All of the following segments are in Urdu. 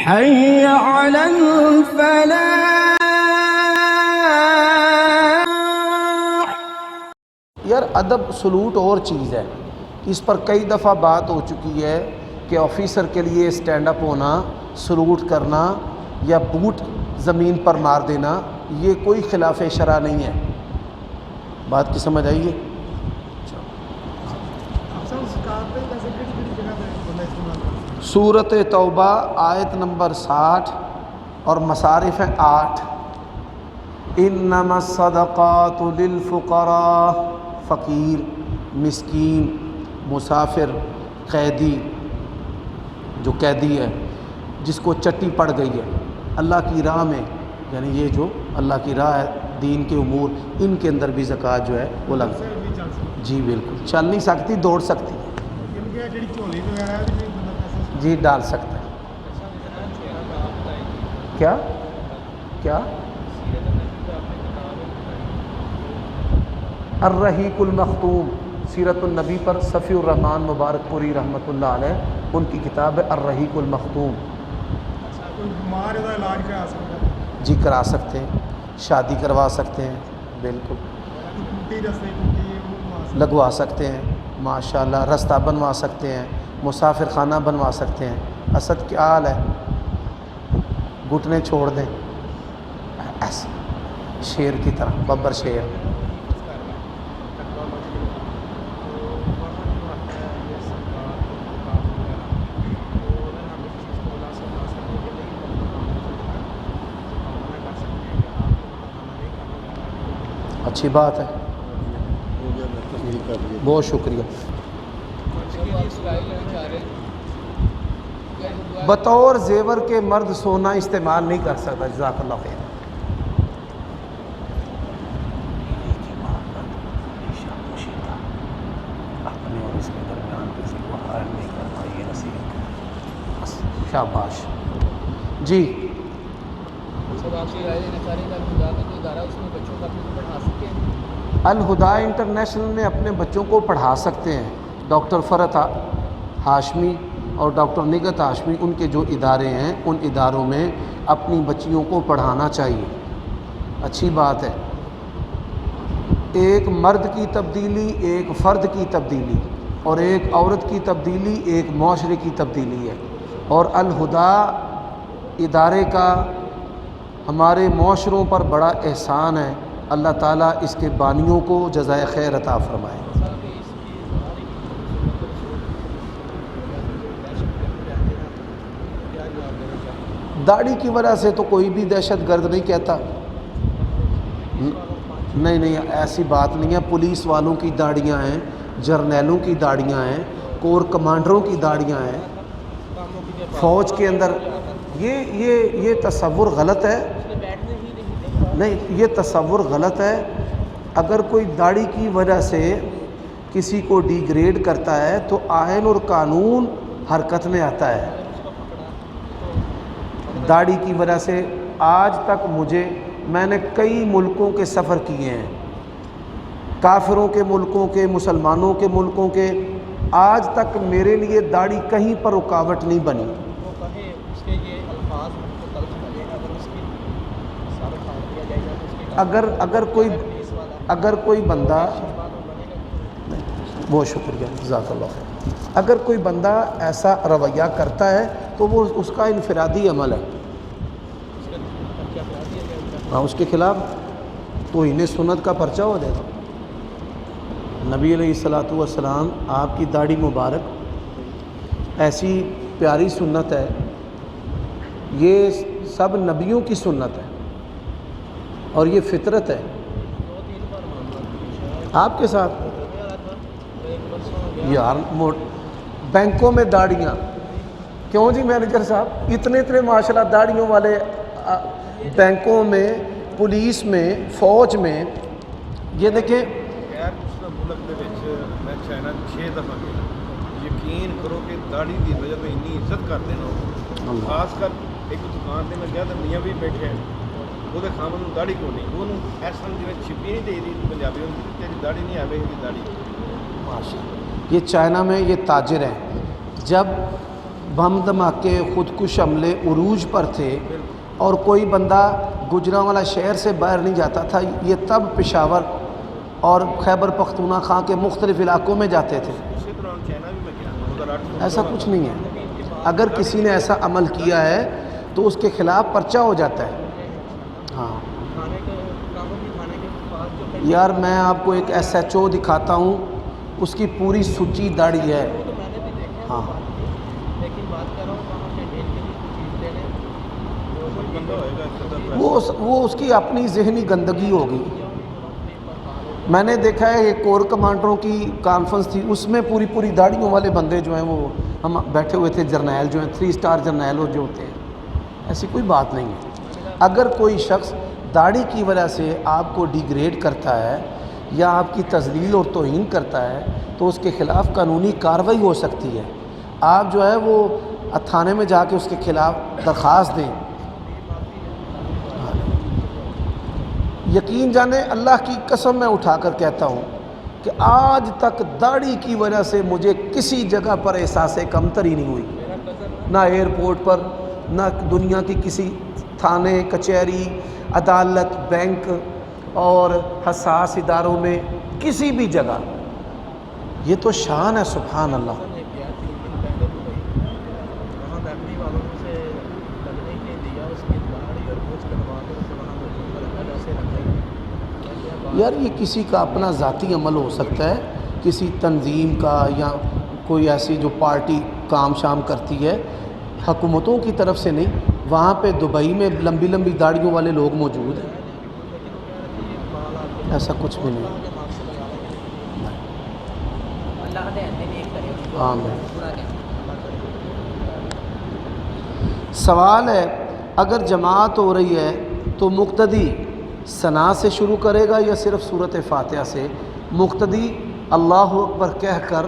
حي على الفلاح. یار ادب سلوٹ اور چیز ہے، اس پر کئی دفعہ بات ہو چکی ہے کہ آفیسر کے لیے سٹینڈ اپ ہونا، سلوٹ کرنا یا بوٹ زمین پر مار دینا یہ کوئی خلاف شرع نہیں ہے. بات کی سمجھ آئیے؟ سورۃ توبہ آیت نمبر 60 اور مصارف ہیں 8. انما الصدقات للفقراء، فقیر، مسکین، مسافر، قیدی، جو قیدی ہے جس کو چٹی پڑ گئی ہے اللہ کی راہ میں، یعنی یہ جو اللہ کی راہ ہے دین کے امور، ان کے اندر بھی زکوٰۃ جو ہے وہ لگ جی بالکل. چل نہیں سکتی، دوڑ سکتی ہے جی، ڈال سکتا ہے. کیا کیا الرحیق المختوم، سیرت النبی پر صفی الرحمن مبارک پوری رحمۃ اللہ علیہ، ان کی کتاب ہے الرحیق المختوم. جی کرا سکتے ہیں، شادی کروا سکتے ہیں، بالکل لگوا سکتے ہیں، ماشاءاللہ رستہ بنوا سکتے ہیں، مسافر خانہ بنوا سکتے ہیں. اسد کیا حال ہے؟ گھٹنے چھوڑ دیں ایسے شیر کی طرح، ببر شیر. اچھی بات ہے، بہت شکریہ. بطور زیور کے مرد سونا استعمال نہیں کر سکتا. جزاک اللہ خیر. اپنے اور اس کے درمیان کسی کو حائل نہیں کرنا، یہ نصیحت. شاباش جی. الہدا انٹرنیشنل میں اپنے بچوں کو پڑھا سکتے ہیں. ڈاکٹر فرحت ہاشمی اور ڈاکٹر نگہت ہاشمی، ان کے جو ادارے ہیں ان اداروں میں اپنی بچیوں کو پڑھانا چاہیے. اچھی بات ہے. ایک مرد کی تبدیلی ایک فرد کی تبدیلی، اور ایک عورت کی تبدیلی ایک معاشرے کی تبدیلی ہے. اور الہدا ادارے کا ہمارے معاشروں پر بڑا احسان ہے. اللہ تعالیٰ اس کے بانیوں کو جزائے خیر عطا فرمائے. داڑھی کی وجہ سے تو کوئی بھی دہشت گرد نہیں کہتا. نہیں ایسی بات نہیں ہے. پولیس والوں کی داڑیاں ہیں، جرنیلوں کی داڑیاں ہیں، کور کمانڈروں کی داڑیاں ہیں، فوج کے اندر. یہ تصور غلط ہے. نہیں، یہ تصور غلط ہے. اگر کوئی داڑھی کی وجہ سے کسی کو ڈی گریڈ کرتا ہے تو آئین اور قانون حرکت میں آتا ہے. داڑھی کی وجہ سے آج تک میں نے کئی ملکوں کے سفر کیے ہیں، کافروں کے ملکوں کے، مسلمانوں کے ملکوں کے. آج تک میرے لیے داڑھی کہیں پر رکاوٹ نہیں بنی. اگر کوئی بندہ، بہت شکریہ، جزاک اللہ خیر. اگر کوئی بندہ ایسا رویہ کرتا ہے تو وہ اس کا انفرادی عمل ہے. ہاں، اس کے خلاف توہین سنت کا پرچہ ہو جائے گا. نبی علیہ الصلوۃ والسلام، آپ کی داڑھی مبارک ایسی پیاری سنت ہے، یہ سب نبیوں کی سنت ہے اور یہ فطرت ہے. آپ کے ساتھ یار بینکوں میں داڑیاں کیوں جی مینیجر صاحب؟ اتنے ماشاءاللہ داڑیوں والے بینکوں میں، پولیس میں، فوج میں. یہ دیکھیں میں چائنا 6 دفعہ گیا، یقین کرو کہ داڑھی کی وجہ پہ اتنی عزت کرتے ہیں. خاص کر ایک دکان سے میں گیا تو میاں بھی بیٹھے ہیں، وہ خامن داڑھی کو نہیں، وہ ایسا جی چھپی نہیں دے رہی پنجابی ہوتی، داڑھی نہیں آئے گی داڑھی. یہ چائنا میں یہ تاجر ہیں. جب بم دھماکے خودکش حملے عروج پر تھے اور کوئی بندہ گجرانوالا شہر سے باہر نہیں جاتا تھا، یہ تب پشاور اور خیبر پختونخوا کے مختلف علاقوں میں جاتے تھے۔ اسی طرح چائنا بھی میں گیا 2008 ایسا کچھ نہیں ہے، اگر کسی نے ایسا عمل کیا ہے تو اس کے خلاف پرچہ ہو جاتا ہے۔ ہاں یار میں آپ کو ایک SHO دکھاتا ہوں، اس کی پوری سچی داڑھی ہے۔ ہاں وہ اس کی اپنی ذہنی گندگی ہوگی۔ میں نے دیکھا ہے کہ کور کمانڈروں کی کانفرنس تھی، اس میں پوری داڑھیوں والے بندے جو ہیں وہ ہم بیٹھے ہوئے تھے، جرنیل جو ہیں 3 اسٹار جرنیل جو ہوتے ہیں۔ ایسی کوئی بات نہیں ہے۔ اگر کوئی شخص داڑھی کی وجہ سے آپ کو ڈیگریڈ کرتا ہے یا آپ کی تذلیل اور توہین کرتا ہے تو اس کے خلاف قانونی کارروائی ہو سکتی ہے۔ آپ جو ہے وہ تھانے میں جا کے اس کے خلاف درخواست دیں۔ یقین جانیں اللہ کی قسم میں اٹھا کر کہتا ہوں کہ آج تک داڑھی کی وجہ سے مجھے کسی جگہ پر احساس کمتری نہیں ہوئی، نہ ایئرپورٹ پر، نہ دنیا کی کسی تھانے کچہری عدالت بینک اور حساس اداروں میں کسی بھی جگہ۔ یہ تو شان ہے، سبحان اللہ۔ یار یہ کسی کا اپنا ذاتی عمل ہو سکتا ہے، کسی تنظیم کا یا کوئی ایسی جو پارٹی کام شام کرتی ہے، حکومتوں کی طرف سے نہیں۔ وہاں پہ دبئی میں لمبی داڑھیوں والے لوگ موجود ہیں، ایسا کچھ بھی نہیں۔ سوال ہے اگر جماعت ہو رہی ہے تو مقتدی ثنا سے شروع کرے گا یا صرف سورۃ فاتحہ سے؟ مقتدی اللہ اکبر کہہ کر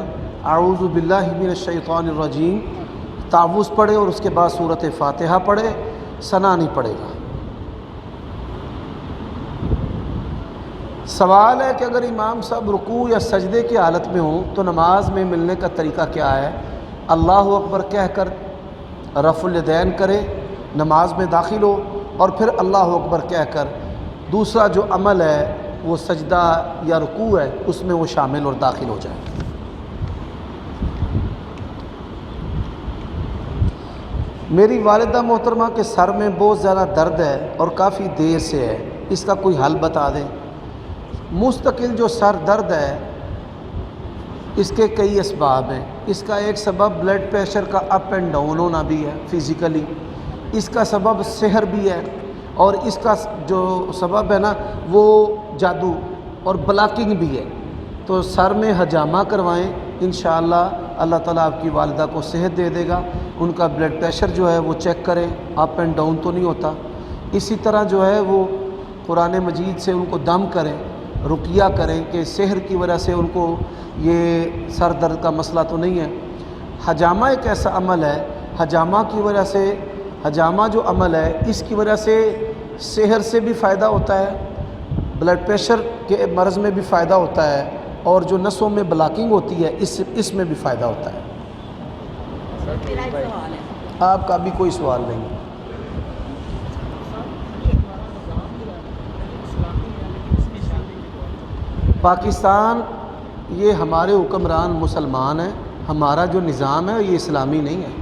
اعوذ باللہ من الشیطان الرجیم تعوذ پڑھے اور اس کے بعد سورۃ فاتحہ پڑھے، ثنا نہیں پڑھے گا۔ سوال ہے کہ اگر امام صاحب رکوع یا سجدے کی حالت میں ہوں تو نماز میں ملنے کا طریقہ کیا ہے؟ اللہ اکبر کہہ کر رفع الیدین کرے، نماز میں داخل ہو، اور پھر اللہ اکبر کہہ کر دوسرا جو عمل ہے وہ سجدہ یا رکوع ہے اس میں وہ شامل اور داخل ہو جائے۔ میری والدہ محترمہ کے سر میں بہت زیادہ درد ہے اور کافی دیر سے ہے، اس کا کوئی حل بتا دیں۔ مستقل جو سر درد ہے اس کے کئی اسباب ہیں۔ اس کا ایک سبب بلڈ پریشر کا اپ اینڈ ڈاؤن ہونا بھی ہے فزیکلی، اس کا سبب سحر بھی ہے، اور اس کا جو سبب ہے نا وہ جادو اور بلاکنگ بھی ہے۔ تو سر میں حجامہ کروائیں، انشاءاللہ اللہ تعالیٰ آپ کی والدہ کو صحت دے دے گا۔ ان کا بلڈ پریشر جو ہے وہ چیک کریں، اپ اینڈ ڈاؤن تو نہیں ہوتا۔ اسی طرح جو ہے وہ قرآن مجید سے ان کو دم کریں، رقیہ کریں کہ سحر کی وجہ سے ان کو یہ سر درد کا مسئلہ تو نہیں ہے۔ حجامہ ایک ایسا عمل ہے، حجامہ کی وجہ سے، حجامہ جو عمل ہے اس کی وجہ سے سحر سے بھی فائدہ ہوتا ہے، بلڈ پریشر کے مرض میں بھی فائدہ ہوتا ہے، اور جو نسوں میں بلاکنگ ہوتی ہے اس میں بھی فائدہ ہوتا ہے۔ آپ کا بھی کوئی سوال نہیں؟ پاکستان یہ ہمارے حکمران مسلمان ہیں، ہمارا جو نظام ہے یہ اسلامی نہیں ہے۔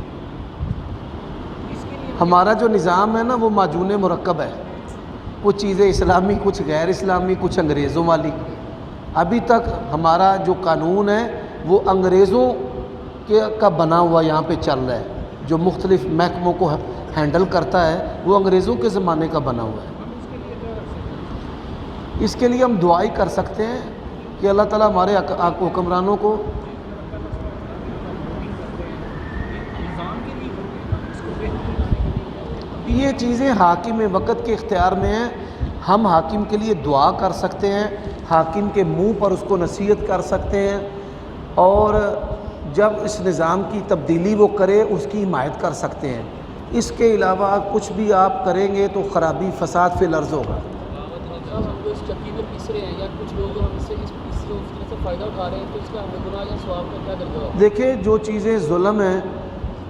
ہمارا جو نظام ہے نا وہ معجون مرکب ہے، کچھ چیزیں اسلامی، کچھ غیر اسلامی، کچھ انگریزوں والی۔ ابھی تک ہمارا جو قانون ہے وہ انگریزوں کا بنا ہوا یہاں پہ چل رہا ہے، جو مختلف محکموں کو ہینڈل کرتا ہے وہ انگریزوں کے زمانے کا بنا ہوا ہے۔ اس کے لیے ہم دعا ہی کر سکتے ہیں کہ اللہ تعالیٰ ہمارے حکمرانوں کو یہ چیزیں حاکم وقت کے اختیار میں ہیں۔ ہم حاکم کے لیے دعا کر سکتے ہیں، حاکم کے منہ پر اس کو نصیحت کر سکتے ہیں، اور جب اس نظام کی تبدیلی وہ کرے اس کی حمایت کر سکتے ہیں۔ اس کے علاوہ کچھ بھی آپ کریں گے تو خرابی فساد فی الارض ہوگا۔ اس چکی میں پس رہے ہیں یا کچھ لوگ ہم اس سے فائدہ اٹھا رہے ہیں تو اس کا گناہ یا ثواب کا کیا درجہ ہے؟ دیکھیں جو چیزیں ظلم ہیں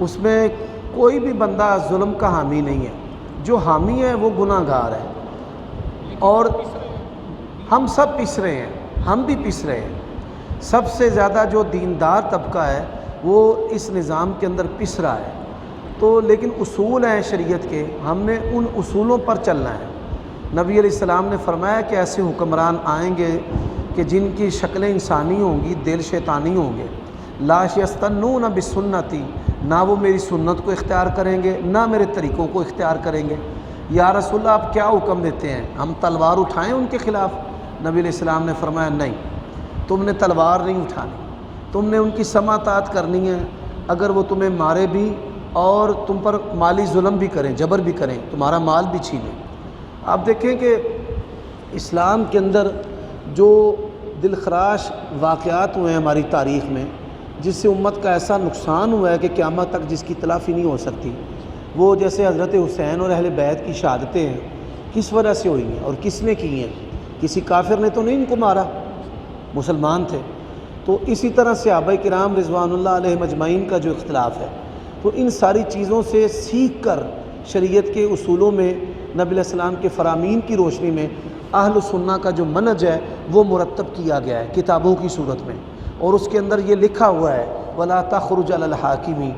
اس میں کوئی بھی بندہ ظلم کا حامی نہیں ہے، جو حامی ہے وہ گناہ گار ہے، اور ہم سب پس رہے ہیں، ہم بھی پس رہے ہیں۔ سب سے زیادہ جو دیندار طبقہ ہے وہ اس نظام کے اندر پس رہا ہے، تو لیکن اصول ہیں شریعت کے، ہم نے ان اصولوں پر چلنا ہے۔ نبی علیہ السلام نے فرمایا کہ ایسے حکمران آئیں گے کہ جن کی شکلیں انسانی ہوں گی، دل شیطانی ہوں گے، لا یستنون بسنتی، نہ وہ میری سنت کو اختیار کریں گے نہ میرے طریقوں کو اختیار کریں گے۔ یا رسول اللہ آپ کیا حکم دیتے ہیں، ہم تلوار اٹھائیں ان کے خلاف؟ نبی علیہ السلام نے فرمایا نہیں، تم نے تلوار نہیں اٹھانی، تم نے ان کی سماعت کرنی ہے، اگر وہ تمہیں مارے بھی اور تم پر مالی ظلم بھی کریں، جبر بھی کریں، تمہارا مال بھی چھینیں۔ آپ دیکھیں کہ اسلام کے اندر جو دلخراش واقعات ہوئے ہیں ہماری تاریخ میں، جس سے امت کا ایسا نقصان ہوا ہے کہ قیامت تک جس کی تلافی نہیں ہو سکتی، وہ جیسے حضرت حسین اور اہل بیت کی شہادتیں ہیں، کس وجہ سے ہوئی ہیں اور کس نے کی ہیں؟ کسی کافر نے تو نہیں ان کو مارا، مسلمان تھے۔ تو اسی طرح صحابہ کرام رضوان اللہ علیہم اجمعین کا جو اختلاف ہے، تو ان ساری چیزوں سے سیکھ کر شریعت کے اصولوں میں نبی علیہ السلام کے فرامین کی روشنی میں اہل سنہ کا جو منہج ہے وہ مرتب کیا گیا ہے کتابوں کی صورت میں، اور اس کے اندر یہ لکھا ہوا ہے وَلَا تَخْرُجْ عَلَى الْحَاكِمِ،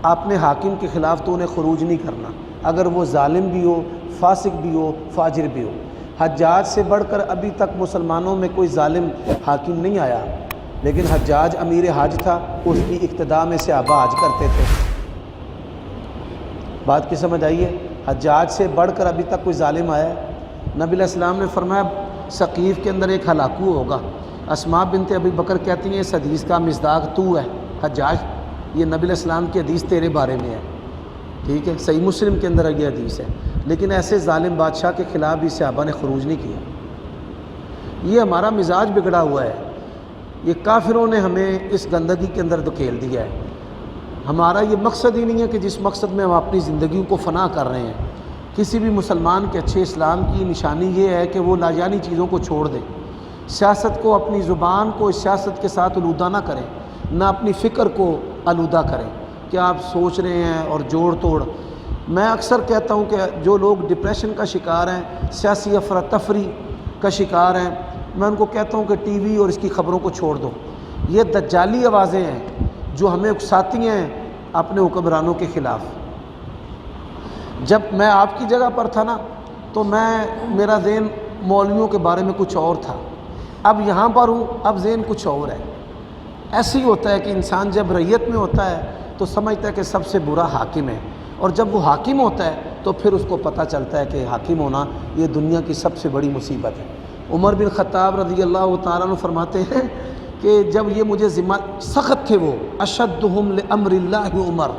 آپ نے حاکم کے خلاف تو انہیں خروج نہیں کرنا، اگر وہ ظالم بھی ہو، فاسق بھی ہو، فاجر بھی ہو۔ حجاج سے بڑھ کر ابھی تک مسلمانوں میں کوئی ظالم حاکم نہیں آیا، لیکن حجاج امیر حج تھا، اس کی اقتداء میں صحابہ حج کرتے تھے۔ بات کی سمجھ آئیے؟ حجاج سے بڑھ کر ابھی تک کوئی ظالم آیا ہے؟ نبی علیہ السلام نے فرمایا ثقیف کے اندر ایک ہلاکو ہوگا، اسماء بنت ابی بکر کہتی ہیں اس حدیث کا مصداق تو ہے حجاج، یہ نبی علیہ السلام کی حدیث تیرے بارے میں ہے، ٹھیک ہے، صحیح مسلم کے اندر یہ حدیث ہے، لیکن ایسے ظالم بادشاہ کے خلاف بھی صحابہ نے خروج نہیں کیا۔ یہ ہمارا مزاج بگڑا ہوا ہے، یہ کافروں نے ہمیں اس گندگی کے اندر دھکیل دیا ہے۔ ہمارا یہ مقصد ہی نہیں ہے کہ جس مقصد میں ہم اپنی زندگیوں کو فنا کر رہے ہیں، کسی بھی مسلمان کے اچھے اسلام کی نشانی یہ ہے کہ وہ لاجانی چیزوں کو چھوڑ دے، سیاست کو، اپنی زبان کو اس سیاست کے ساتھ آلودہ نہ کریں، نہ اپنی فکر کو آلودہ کریں کہ آپ سوچ رہے ہیں اور جوڑ توڑ۔ میں اکثر کہتا ہوں کہ جو لوگ ڈپریشن کا شکار ہیں، سیاسی افراتفری کا شکار ہیں، میں ان کو کہتا ہوں کہ ٹی وی اور اس کی خبروں کو چھوڑ دو، یہ دجالی آوازیں ہیں جو ہمیں اکساتی ہیں اپنے حکمرانوں کے خلاف۔ جب میں آپ کی جگہ پر تھا نا تو میرا ذہن مولویوں کے بارے میں کچھ اور تھا، اب یہاں پر ہوں، اب ذہن کچھ اور ہے۔ ایسے ہی ہوتا ہے کہ انسان جب رعیت میں ہوتا ہے تو سمجھتا ہے کہ سب سے برا حاکم ہے، اور جب وہ حاکم ہوتا ہے تو پھر اس کو پتہ چلتا ہے کہ حاکم ہونا یہ دنیا کی سب سے بڑی مصیبت ہے۔ عمر بن خطاب رضی اللہ تعالیٰ عنہ فرماتے ہیں کہ جب یہ مجھے ذمہ سخت تھے، وہ اشدہم لامر اللہ عمر،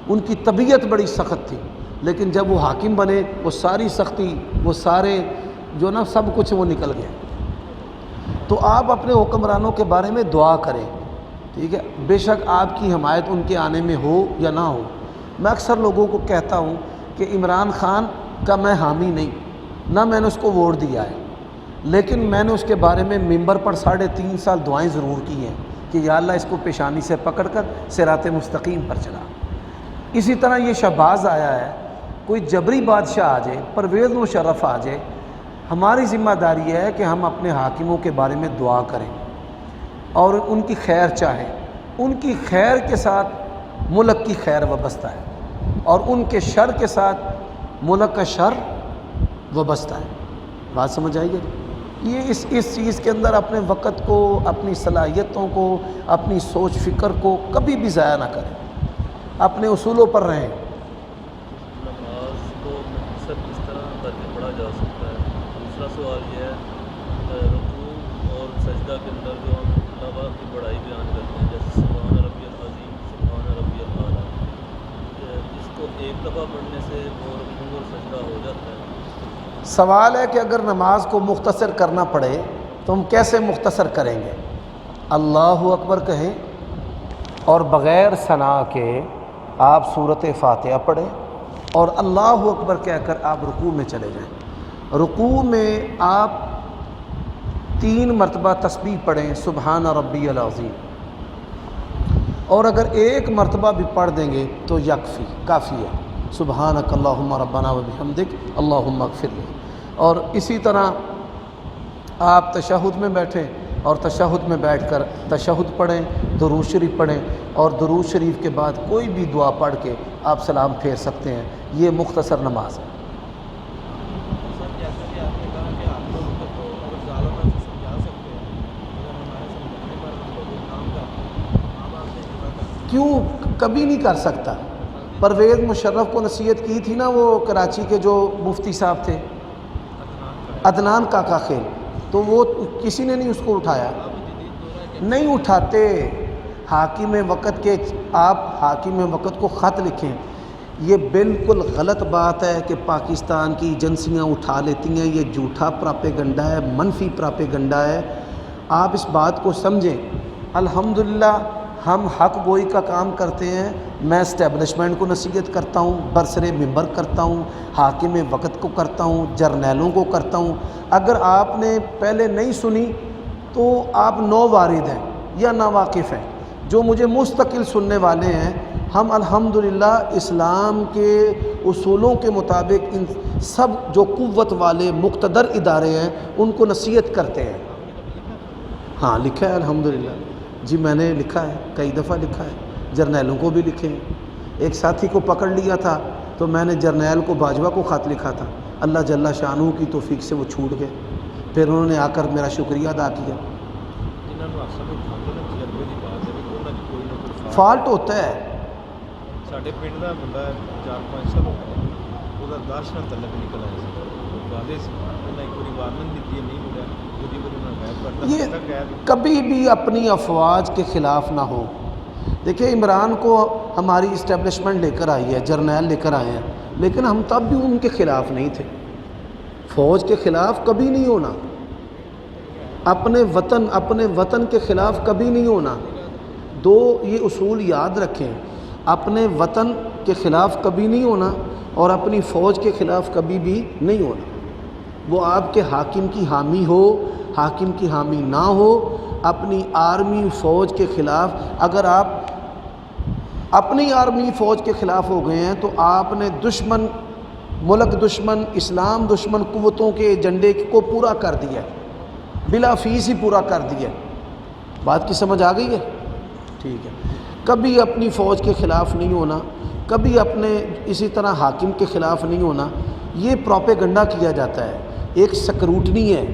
ان کی طبیعت بڑی سخت تھی، لیکن جب وہ حاکم بنے وہ ساری سختی، وہ سارے جو نا سب کچھ وہ نکل گئے۔ تو آپ اپنے حکمرانوں کے بارے میں دعا کریں، ٹھیک ہے، بے شک آپ کی حمایت ان کے آنے میں ہو یا نہ ہو۔ میں اکثر لوگوں کو کہتا ہوں کہ عمران خان کا میں حامی نہیں، نہ میں نے اس کو ووٹ دیا ہے، لیکن میں نے اس کے بارے میں ممبر پر 3.5 سال دعائیں ضرور کی ہیں کہ یا اللہ اس کو پیشانی سے پکڑ کر صراط مستقیم پر چلا۔ اسی طرح یہ شہباز آیا ہے، کوئی جبری بادشاہ آ جائے، پرویز مشرف آ جائے، ہماری ذمہ داری ہے کہ ہم اپنے حاکموں کے بارے میں دعا کریں اور ان کی خیر چاہیں۔ ان کی خیر کے ساتھ ملک کی خیر وابستہ ہے، اور ان کے شر کے ساتھ ملک کا شر وابستہ ہے۔ بات سمجھ آئی گی؟ یہ اس چیز کے اندر اپنے وقت کو، اپنی صلاحیتوں کو، اپنی سوچ فکر کو کبھی بھی ضائع نہ کریں، اپنے اصولوں پر رہیں۔ نماز کو مختصر کس طرح کر کے پڑھا جا سکتا ہے؟ دوسرا سوال یہ ہے، رکوع اور سجدہ کے اندر جو ہم نوا کی بڑائی بیان کرتے ہیں، جیسے سبحان ربی العظیم، سبحان ربی الاعلیٰ، اس کو ایک دفعہ پڑھنے سے وہ رکوع اور سجدہ ہو جاتا ہے؟ سوال ہے کہ اگر نماز کو مختصر کرنا پڑے تو ہم کیسے مختصر کریں گے؟ اللہ اکبر کہیں اور بغیر ثنا کے آپ سورۃ فاتحہ پڑھیں اور اللہ اکبر کہہ کر آپ رکوع میں چلے جائیں۔ رکوع میں آپ 3 مرتبہ تسبیح پڑھیں، سبحان ربی العظیم، اور اگر ایک مرتبہ بھی پڑھ دیں گے تو یکفی، کافی ہے، سبحانک اللہم ربنا و بحمدک اللہم اغفر لی۔ اور اسی طرح آپ تشہد میں بیٹھیں اور تشہد میں بیٹھ کر تشہد پڑھیں، درود شریف پڑھیں، اور درود شریف کے بعد کوئی بھی دعا پڑھ کے آپ سلام پھیر سکتے ہیں۔ یہ مختصر نماز ہے۔ سر جیسا کہ آپ نے کہا کہ آپ لوگ کو اگر ظالموں سے سمجھا سکتے ہیں، اگر ہمارے سمجھانے پر ہم کو کوئی کام کرنا عام آدمی جمع کرنا کیوں کبھی نہیں کر سکتا؟ پرویز مشرف کو نصیحت کی تھی نا وہ کراچی کے جو مفتی صاحب تھے، عدنان کاکا خیل، تو وہ کسی نے نہیں اس کو اٹھایا، نہیں اٹھاتے۔ حاکم وقت کے آپ حاکم وقت کو خط لکھیں۔ یہ بالکل غلط بات ہے کہ پاکستان کی ایجنسیاں اٹھا لیتی ہیں، یہ جھوٹا پراپیگنڈا ہے، منفی پراپیگنڈا ہے۔ آپ اس بات کو سمجھیں۔ الحمدللہ ہم حق گوئی کا کام کرتے ہیں۔ میں اسٹیبلشمنٹ کو نصیحت کرتا ہوں، برسر ممبر کرتا ہوں، حاکم وقت کو کرتا ہوں، جرنیلوں کو کرتا ہوں۔ اگر آپ نے پہلے نہیں سنی تو آپ نو وارد ہیں یا ناواقف ہیں۔ جو مجھے مستقل سننے والے ہیں، ہم الحمدللہ اسلام کے اصولوں کے مطابق ان سب جو قوت والے مقتدر ادارے ہیں ان کو نصیحت کرتے ہیں۔ ہاں لکھا ہے الحمدللہ، جی میں نے لکھا ہے، کئی دفعہ لکھا ہے، جرنیلوں کو بھی لکھے ہیں۔ ایک ساتھی کو پکڑ لیا تھا تو میں نے جرنیل کو باجوہ کو خط لکھا تھا، اللہ جل شانہ کی توفیق سے وہ چھوٹ گئے، پھر انہوں نے آ کر میرا شکریہ ادا کیا۔ جنہوں نے اصل میں کھانے تجربے کی بات ہے کہ انہوں نے کوئی نہ کوئی فالٹ ہوتا ہے۔ ਸਾਡੇ ਪਿੰਡ ਦਾ ਮੁੰਡਾ 4-5 ਸਾਲ ਹੋ ਗਏ, ਉਹਦਾ 10 ਨਾਲ ਤਲਕ ਨਿਕਲ ਆਇਆ ਸੀ, ਵਾਅਦੇ ਸੀ, ਉਹਨਾਂ ਇੱਕ ਵਾਰੀ ਵਾਰਨਿੰਗ ਦਿੱਤੀ, ਨਹੀਂ ਮਿਲਿਆ, ਦੂਜੀ ਵਾਰੀ ਉਹਨਾਂ ਗਾਇਬ ਕਰਤਾ। یہ کبھی بھی اپنی افواج کے خلاف نہ ہو۔ دیکھیں عمران کو ہماری اسٹیبلشمنٹ لے کر آئی ہے، جرنیل لے کر آئے ہیں، لیکن ہم تب بھی ان کے خلاف نہیں تھے۔ فوج کے خلاف کبھی نہیں ہونا، اپنے وطن کے خلاف کبھی نہیں ہونا۔ دو یہ اصول یاد رکھیں، اپنے وطن کے خلاف کبھی نہیں ہونا اور اپنی فوج کے خلاف کبھی بھی نہیں ہونا۔ وہ آپ کے حاکم کی حامی ہو، حاکم کی حامی نہ ہو، اپنی آرمی فوج کے خلاف اگر آپ اپنی آرمی فوج کے خلاف ہو گئے ہیں تو آپ نے دشمن، ملک دشمن، اسلام دشمن قوتوں کے ایجنڈے کو پورا کر دیا ہے، بلا فیس ہی پورا کر دیا ہے۔ بات کی سمجھ آ گئی ہے؟ ٹھیک ہے۔ کبھی اپنی فوج کے خلاف نہیں ہونا، کبھی اپنے اسی طرح حاکم کے خلاف نہیں ہونا۔ یہ پروپیگنڈا کیا جاتا ہے، ایک سکروٹنی ہے،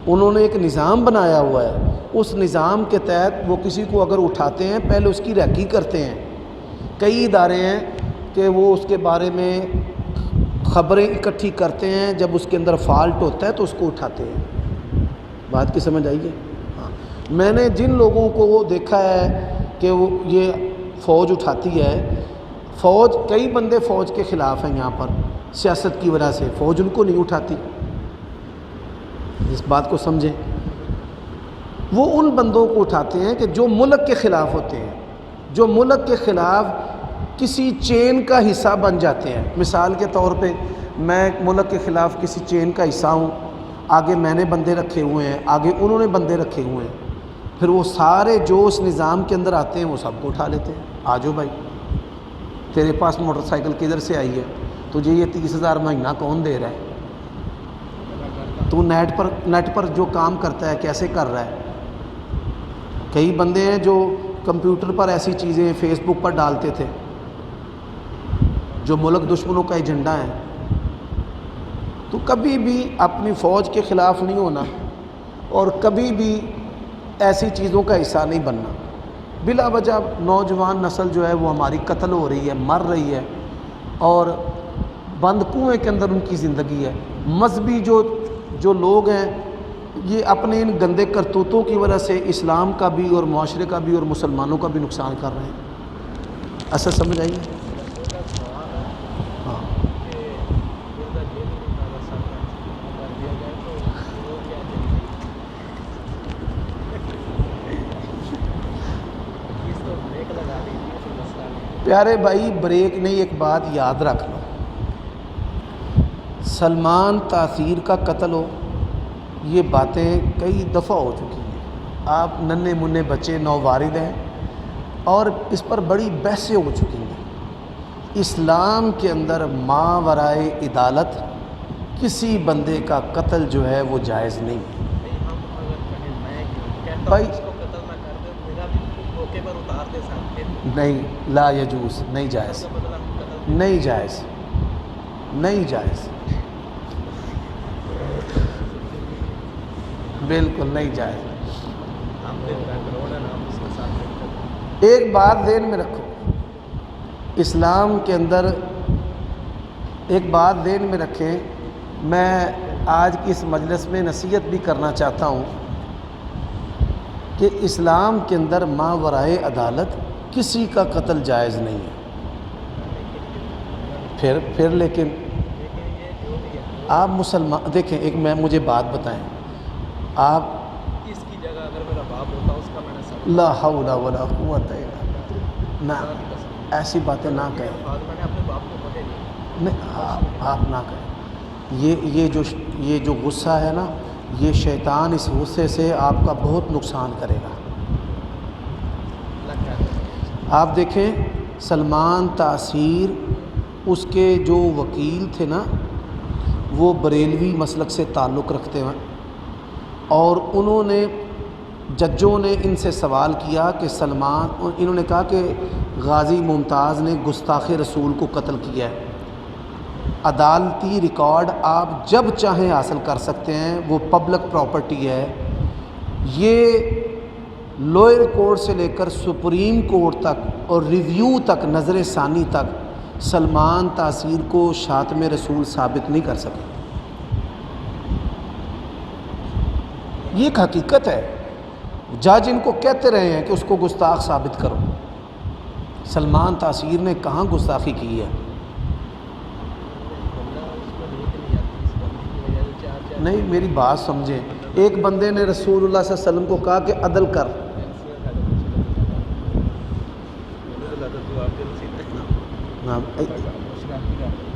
انہوں نے ایک نظام بنایا ہوا ہے، اس نظام کے تحت وہ کسی کو اگر اٹھاتے ہیں پہلے اس کی ریکی کرتے ہیں۔ کئی ادارے ہیں کہ وہ اس کے بارے میں خبریں اکٹھی کرتے ہیں، جب اس کے اندر فالٹ ہوتا ہے تو اس کو اٹھاتے ہیں۔ بات کی سمجھ آئی ہے؟ ہاں، میں نے جن لوگوں کو وہ دیکھا ہے کہ وہ یہ فوج اٹھاتی ہے، فوج کئی بندے فوج کے خلاف ہیں یہاں پر سیاست کی وجہ سے، فوج ان کو نہیں اٹھاتی، اس بات کو سمجھیں۔ وہ ان بندوں کو اٹھاتے ہیں کہ جو ملک کے خلاف ہوتے ہیں، جو ملک کے خلاف کسی چین کا حصہ بن جاتے ہیں۔ مثال کے طور پہ میں ملک کے خلاف کسی چین کا حصہ ہوں، آگے میں نے بندے رکھے ہوئے ہیں، آگے انہوں نے بندے رکھے ہوئے ہیں، پھر وہ سارے جو اس نظام کے اندر آتے ہیں وہ سب کو اٹھا لیتے ہیں۔ آ جاؤ بھائی، تیرے پاس موٹر سائیکل کدھر سے آئی ہے، تجھے یہ 30,000 مہینہ کون دے رہا ہے، تو نیٹ پر جو کام کرتا ہے کیسے کر رہا ہے۔ کئی بندے ہیں جو کمپیوٹر پر ایسی چیزیں فیس بک پر ڈالتے تھے جو ملک دشمنوں کا ایجنڈا ہے۔ تو کبھی بھی اپنی فوج کے خلاف نہیں ہونا اور کبھی بھی ایسی چیزوں کا حصہ نہیں بننا۔ بلا وجہ نوجوان نسل جو ہے وہ ہماری قتل ہو رہی ہے، مر رہی ہے، اور بند کنویں کے اندر ان کی زندگی ہے۔ مذہبی جو لوگ ہیں یہ اپنے ان گندے کرتوتوں کی وجہ سے اسلام کا بھی اور معاشرے کا بھی اور مسلمانوں کا بھی نقصان کر رہے ہیں۔ اصل سمجھ آئیے؟ ہاں، پیارے بھائی بریک نہیں، ایک بات یاد رکھ لو، سلمان تاثیر کا قتل ہو، یہ باتیں کئی دفعہ ہو چکی ہیں۔ آپ ننھے منھے بچے نووارد ہیں، اور اس پر بڑی بحثیں ہو چکی ہیں۔ اسلام کے اندر ما ورائے عدالت کسی بندے کا قتل جو ہے وہ جائز نہیں ہے۔ ہم اگر کہیں میں کہتا بھائی ہوں اس کو قتل نہ کر دے، میرا بھی موقع پر اتار دے ساتھ نہیں، لا یجوز، نہیں جائز، بدلہ ہم قتل نہیں جائز، نہیں جائز، بالکل نہیں جائز۔ ہم دے بیک روڈ ہے نا، ہم اس کے ساتھ مل کر ایک بات ذہن میں رکھو، اسلام کے اندر ایک بات ذہن میں رکھیں، میں آج کی اس مجلس میں نصیحت بھی کرنا چاہتا ہوں کہ اسلام کے اندر ما ورائے عدالت کسی کا قتل جائز نہیں ہے۔ پھر لیکن آپ مسلمان دیکھیں، ایک مجھے بات بتائیں، آپ اس کی جگہ اگر میرا باپ ہوتا اس کا میں نے سب لا حول ولا قوت الا باللہ، نہ ایسی باتیں نہ کہیں، میں نے اپنے باپ کو پکڑ لیا۔ نہیں آپ نہ کہیں۔ یہ جو غصہ ہے نا، یہ شیطان اس غصے سے آپ کا بہت نقصان کرے گا۔ آپ دیکھیں سلمان تاثیر، اس کے جو وکیل تھے نا، وہ بریلوی مسلک سے تعلق رکھتے ہیں، اور انہوں نے ججوں نے ان سے سوال کیا کہ سلمان، انہوں نے کہا کہ غازی ممتاز نے گستاخ رسول کو قتل کیا ہے۔ عدالتی ریکارڈ آپ جب چاہیں حاصل کر سکتے ہیں، وہ پبلک پراپرٹی ہے۔ یہ لوئر کورٹ سے لے کر سپریم کورٹ تک اور ریویو تک، نظر ثانی تک سلمان تاثیر کو شاتم رسول ثابت نہیں کر سکے۔ یہ ایک حقیقت ہے، جج ان کو کہتے رہے ہیں کہ اس کو گستاخ ثابت کرو۔ سلمان تاثیر نے کہاں گستاخی کی ہے؟ نہیں، میری بات سمجھیں، ایک بندے نے رسول اللہ صلی اللہ علیہ وسلم کو کہا کہ عدل کر،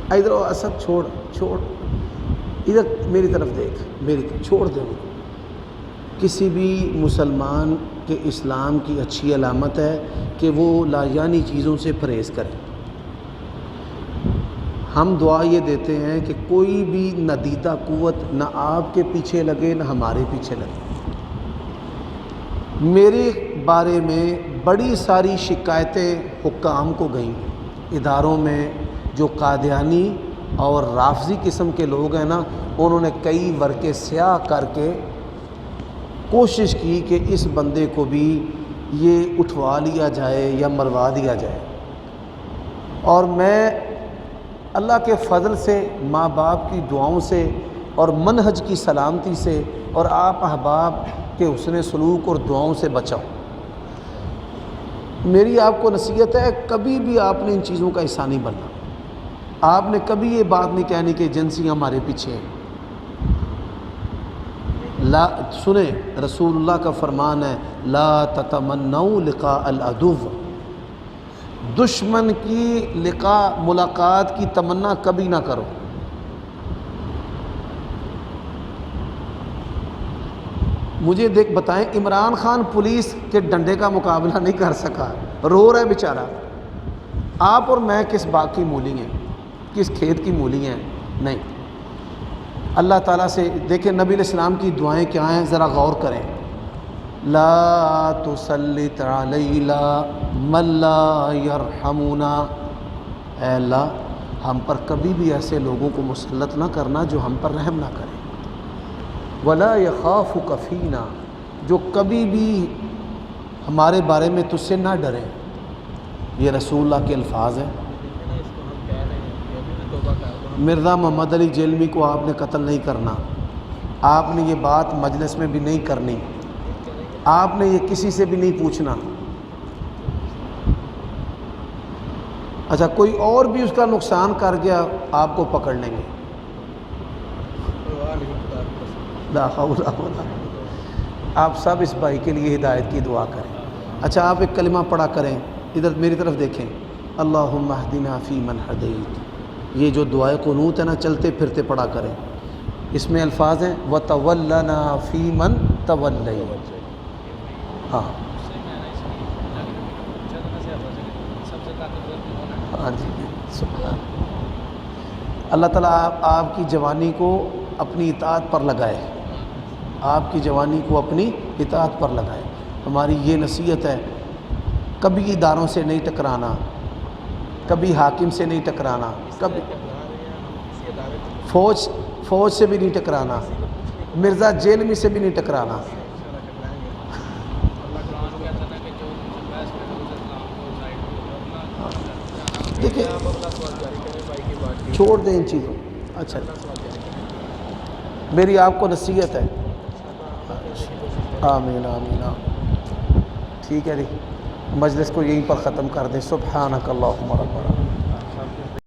ادھر اسد چھوڑ ادھر میری طرف دیکھ، میری طرف چھوڑ دے۔ کسی بھی مسلمان کے اسلام کی اچھی علامت ہے کہ وہ لاجانی چیزوں سے پرہیز کرے۔ ہم دعا یہ دیتے ہیں کہ کوئی بھی ندیدہ قوت نہ آپ کے پیچھے لگے نہ ہمارے پیچھے لگے۔ میرے بارے میں بڑی ساری شکایتیں حکام کو گئیں، اداروں میں جو قادیانی اور رافضی قسم کے لوگ ہیں نا، انہوں نے کئی ورقے سیاہ کر کے کوشش کی کہ اس بندے کو بھی یہ اٹھوا لیا جائے یا مروا دیا جائے۔ اور میں اللہ کے فضل سے، ماں باپ کی دعاؤں سے اور منہج کی سلامتی سے اور آپ احباب کے حسن سلوک اور دعاؤں سے بچاؤ۔ میری آپ کو نصیحت ہے، کبھی بھی آپ نے ان چیزوں کا حصہ نہیں بننا۔ آپ نے کبھی یہ بات نہیں کہنی کہ ایجنسی ہمارے پیچھے ہیں۔ لا سنیں، رسول اللہ کا فرمان ہے، لا تتمنوا لقاء العدو، دشمن کی ملاقات کی تمنا کبھی نہ کرو۔ مجھے بتائیں، عمران خان پولیس کے ڈنڈے کا مقابلہ نہیں کر سکا، رو رہا ہے بیچارہ۔ آپ اور میں کس باغ کی مولی ہیں، کس کھیت کی مولی ہیں؟ نہیں۔ اللہ تعالیٰ سے دیکھیں نبی علیہ السلام کی دعائیں کیا ہیں، ذرا غور کریں۔ لا تسلط علینا من لا یرحمنا، اے اللہ ہم پر کبھی بھی ایسے لوگوں کو مسلط نہ کرنا جو ہم پر رحم نہ کریں۔ ولا یخافک فینا، جو کبھی بھی ہمارے بارے میں تجھ سے نہ ڈریں۔ یہ رسول اللہ کے الفاظ ہیں۔ مرزا محمد علی جیلمی کو آپ نے قتل نہیں کرنا، آپ نے یہ بات مجلس میں بھی نہیں کرنی، آپ نے یہ کسی سے بھی نہیں پوچھنا۔ اچھا کوئی اور بھی اس کا نقصان کر گیا، آپ کو پکڑ لیں گے۔ لا حول ولا قوت۔ آپ سب اس بھائی کے لیے ہدایت کی دعا کریں۔ اچھا آپ ایک کلمہ پڑھا کریں، ادھر میری طرف دیکھیں، اللہم اہدنا فیمن ہدیت۔ یہ جو دعائے قنوت ہے نا، چلتے پھرتے پڑھا کریں۔ اس میں الفاظ ہیں وتولنا فیمن تولیت۔ ہاں ہاں جی سبحان اللہ تعالیٰ آپ کی جوانی کو اپنی اطاعت پر لگائے، آپ کی جوانی کو اپنی اطاعت پر لگائے۔ ہماری یہ نصیحت ہے، کبھی اداروں سے نہیں ٹکرانا، کبھی حاکم سے نہیں ٹکرانا، کبھی فوج سے بھی نہیں ٹکرانا، مرزا جیلمی سے بھی نہیں ٹکرانا۔ دیکھیں چھوڑ دیں ان چیزوں، اچھا میری آپ کو نصیحت ہے، آمین آمین آمین۔ ٹھیک ہے جی، مجلس کو یہیں پر ختم کر دیں۔ سبحانک اللہم ربنا